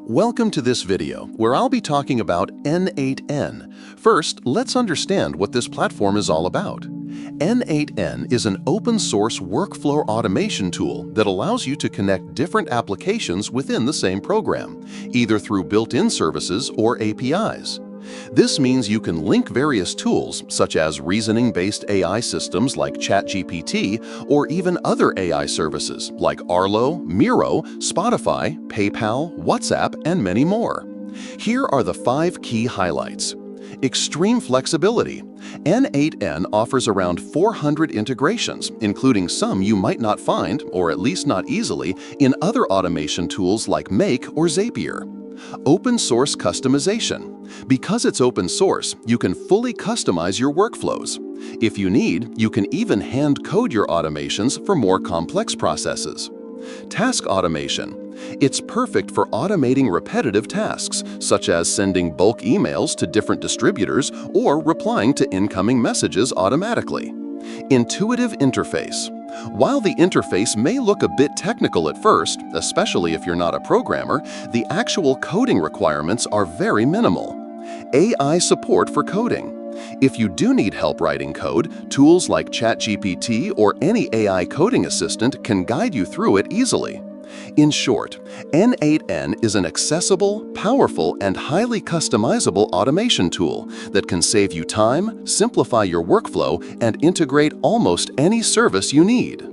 Welcome to this video, where I'll be talking about n8n. First, let's understand what this platform is all about. n8n is an open-source workflow automation tool that allows you to connect different applications within the same program, either through built-in services or APIs. This means you can link various tools, such as reasoning-based AI systems like ChatGPT, or even other AI services like Arlo, Miro, Spotify, PayPal, WhatsApp, and many more. Here are the 5 key highlights. Extreme flexibility. n8n offers around 400 integrations, including some you might not find, or at least not easily, in other automation tools like Make or Zapier. Open source customization. Because it's open source, you can fully customize your workflows. If you need, you can even hand code your automations for more complex processes. Task automation. It's perfect for automating repetitive tasks, such as sending bulk emails to different distributors or replying to incoming messages automatically. Intuitive interface. While the interface may look a bit technical at first, especially if you're not a programmer, the actual coding requirements are very minimal. AI support for coding. If you do need help writing code, tools like ChatGPT or any AI coding assistant can guide you through it easily. In short, n8n is an accessible, powerful, and highly customizable automation tool that can save you time, simplify your workflow, and integrate almost any service you need.